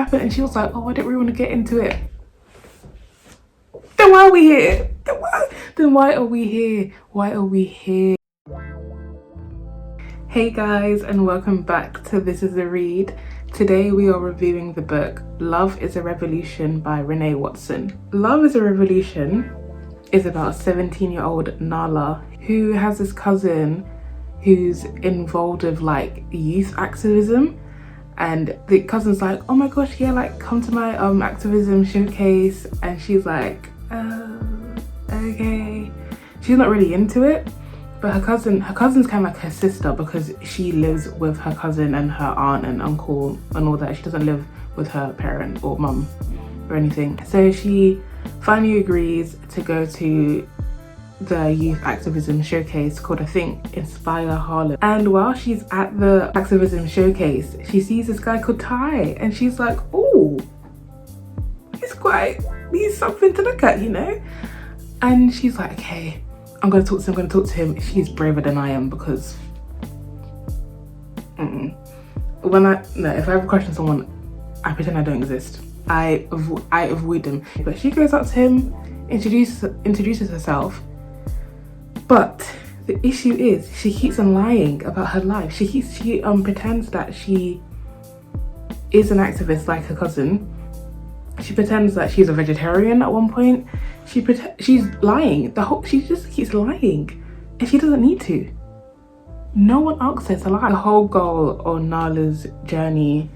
happened, and she was like, oh, I didn't really want to get into it. Then why are we here? Then why are we here? Why are we here? Hey guys, and welcome back to This Is A Read. Today we are reviewing the book Love Is A Revolution by Renée Watson. Love Is A Revolution is about 17-year-old Nala who has this cousin who's involved with like youth activism, and the cousin's like, oh my gosh, yeah, like come to my activism showcase, and she's like, okay. She's not really into it, but her cousin's kind of like her sister because she lives with her cousin and her aunt and uncle and all that. She doesn't live with her parent or mum or anything. So she finally agrees to go to the youth activism showcase called, I think, Inspire Harlem. And while she's at the activism showcase, she sees this guy called Ty, and she's like, oh, he's something to look at, you know? And she's like, okay, I'm gonna talk to him. She's braver than I am because if I have a crush on someone, I pretend I don't exist. I avoid them. But she goes up to him, introduces herself. But the issue is she keeps on lying about her life. She pretends that she is an activist like her cousin. She pretends that she's a vegetarian at one point. She's lying. She just keeps lying, and she doesn't need to. No one asks her to lie. The whole goal on Nala's journey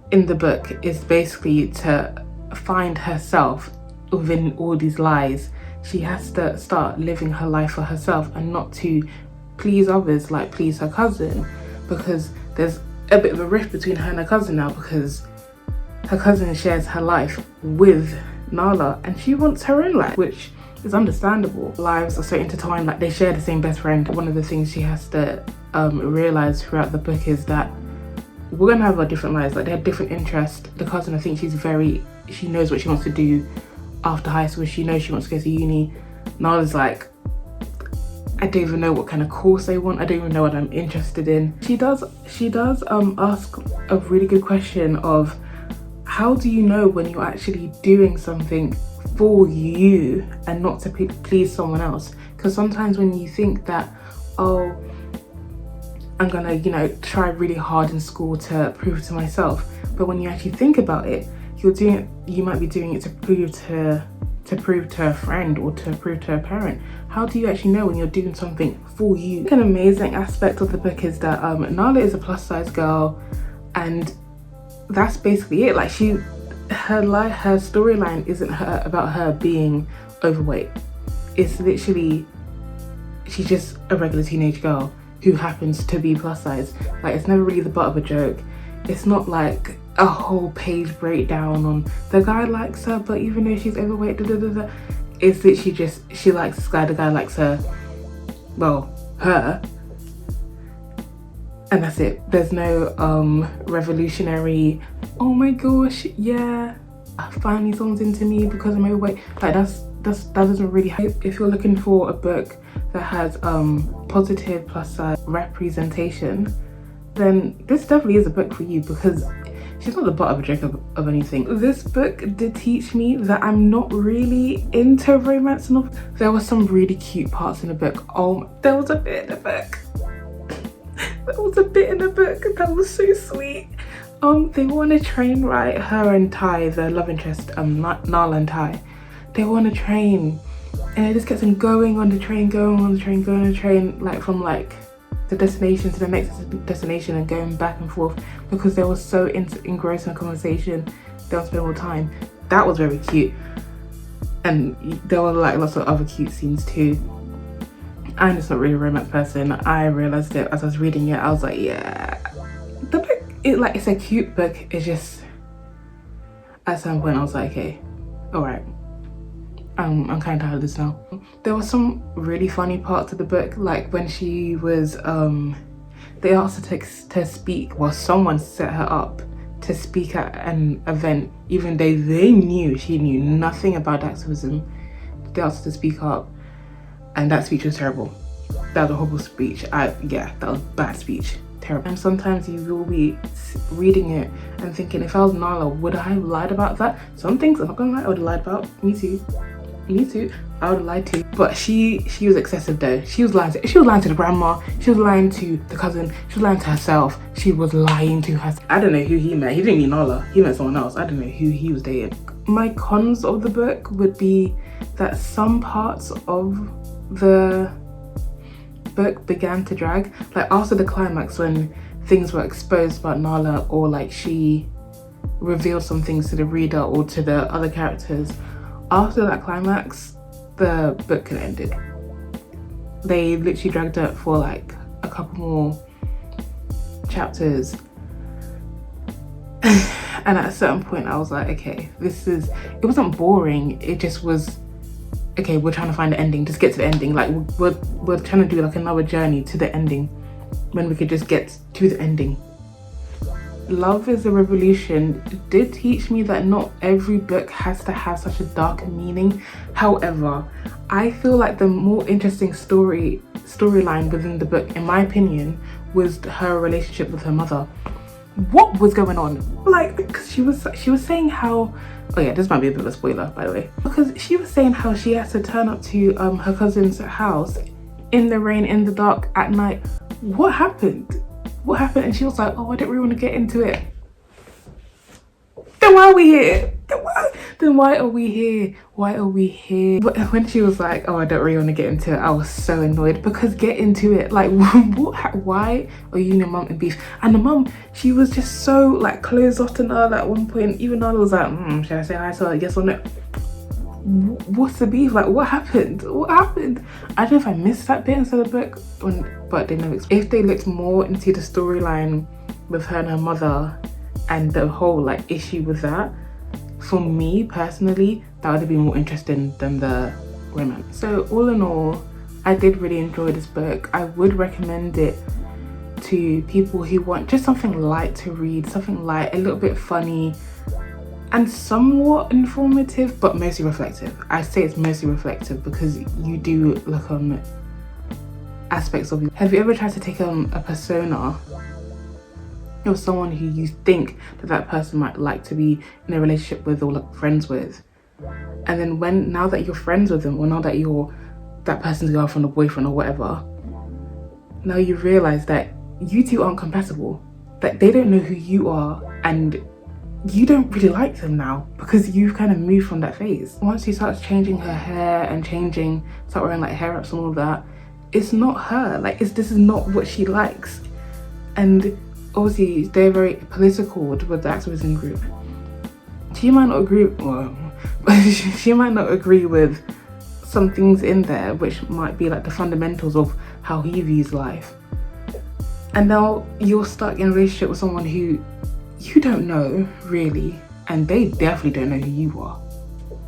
in the book is basically to find herself within all these lies. She has to start living her life for herself and not to please others like please her cousin, because there's a bit of a rift between her and her cousin now because her cousin shares her life with Nala and she wants her own life, which is understandable. Lives are so intertwined, like they share the same best friend. One of the things she has to realize throughout the book is that we're gonna have our different lives, like they have different interests. The cousin, I think she knows what she wants to do after high school. She knows she wants to go to uni. Nala's like, I don't even know what kind of course I want. I don't even know what I'm interested in. She does ask a really good question of, how do you know when you're actually doing something for you and not to please someone else? Because sometimes when you think that, oh, I'm gonna, try really hard in school to prove to myself, but when you actually think about it, you might be doing it to prove to a friend or to prove to a parent. How do you actually know when you're doing something for you? An amazing aspect of the book is that Nala is a plus size girl, and that's basically it. Like her storyline isn't about her being overweight. It's literally, she's just a regular teenage girl who happens to be plus size. Like, it's never really the butt of a joke. It's not like a whole page breakdown on the guy likes her, but even though she's overweight, it's literally just she likes this guy, the guy likes her, well, her, and that's it. There's no revolutionary, oh my gosh, yeah, finally someone's into me because I'm overweight. Like that doesn't really happen. If you're looking for a book that has positive plus size representation, then this definitely is a book for you, because she's not the butt of a joke of anything. This book did teach me that I'm not really into romance novels. There were some really cute parts in the book. Oh, there was a bit in the book. That was so sweet. They were on a train, right? Her and Ty, the love interest, Nala and Ty. They were on a train, and it just kept on going on the train, like from like the destination to the next destination and going back and forth, because they were so engrossed in the conversation. They were spending more time. That was very cute, and there were like lots of other cute scenes too. I'm just not really a romance person. I realized it as I was reading it. I was like, yeah, the book, it's a cute book. It's just at some point I was like, okay, all right, I'm kind of tired of this now. There were some really funny parts of the book, like when she was they asked her to speak, well, someone set her up to speak at an event, even though they knew she knew nothing about activism. They asked her to speak up, and that speech was terrible. That was a horrible speech. That was a bad speech. terrible. And sometimes you will be reading it and thinking, if I was Nala, would I have lied about that? Some things, I'm not gonna lie, I would have lied about. Me too, I would have lied too. But she was excessive though. She was lying to the grandma, she was lying to the cousin, she was lying to herself, she was lying to herself. I don't know who he met. He didn't meet Nala, he met someone else. I don't know who he was dating. My cons of the book would be that some parts of the book began to drag. Like after the climax, when things were exposed about Nala, or like she revealed some things to the reader or to the other characters, after that climax the book could have ended. They literally dragged it for like a couple more chapters and at a certain point I was like, okay, it wasn't boring, it just was, okay, we're trying to find the ending, just get to the ending. Like we're trying to do like another journey to the ending when we could just get to the ending. Love is a Revolution did teach me that not every book has to have such a dark meaning. However, I feel like the more interesting storyline within the book, in my opinion, was her relationship with her mother. What was going on? Like, because she was saying how, oh yeah, this might be a bit of a spoiler by the way, because she was saying how she has to turn up to her cousin's house in the rain, in the dark, at night. What happened? And she was like, oh, I don't really want to get into it. Then why are we here? Then why are we here? But when she was like, oh, I don't really want to get into it, I was so annoyed, because get into it. Like, what? Why are you and your mum in beef? And the mum, she was just so like closed off to Nala at one point. Even Nala was like, should I say hi to her, yes or no? What's the beef? Like, what happened? I don't know if I missed that bit inside the book, but they never explained. If they looked more into the storyline with her and her mother and the whole like issue with that, for me personally, that would have been more interesting than the romance. So all in all, I did really enjoy this book. I would recommend it to people who want just something light to read, something light, a little bit funny, and somewhat informative, but mostly reflective. I say it's mostly reflective because you do look on aspects of you. Have you ever tried to take a persona of someone who you think that person might like to be in a relationship with or like friends with, and then now that you're friends with them, or now that you're that person's girlfriend or boyfriend or whatever, now you realize that you two aren't compatible, that they don't know who you are, and you don't really like them now because you've kind of moved from that phase. Once she starts changing her hair and start wearing like hair ups and all that, it's not her. Like, this is not what she likes. And obviously they're very political with the activism group. She might not agree, she might not agree with some things in there which might be like the fundamentals of how he views life. And now you're stuck in a relationship with someone who you don't know really, and they definitely don't know who you are.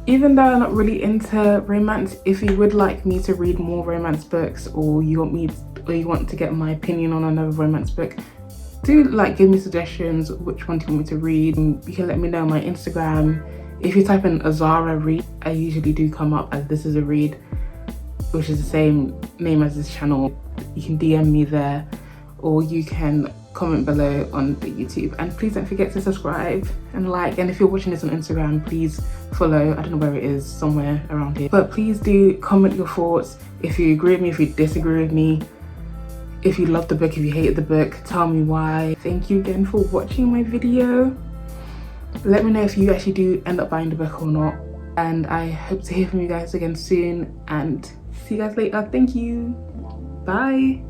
Even though I'm not really into romance, if you would like me to read more romance books, or you want to get my opinion on another romance book, do like give me suggestions. Which one do you want me to read? You can let me know on my Instagram. If you type in Azara Read, I usually do come up as This Is A Read, which is the same name as this channel. You can DM me there, or you can comment below on the YouTube. And please don't forget to subscribe and like, and if you're watching this on Instagram, please follow. I don't know where it is, somewhere around here, but please do comment your thoughts. If you agree with me, if you disagree with me, if you love the book, if you hated the book, tell me why. Thank you again for watching my video. Let me know if you actually do end up buying the book or not, and I hope to hear from you guys again soon, and see you guys later. Thank you, bye.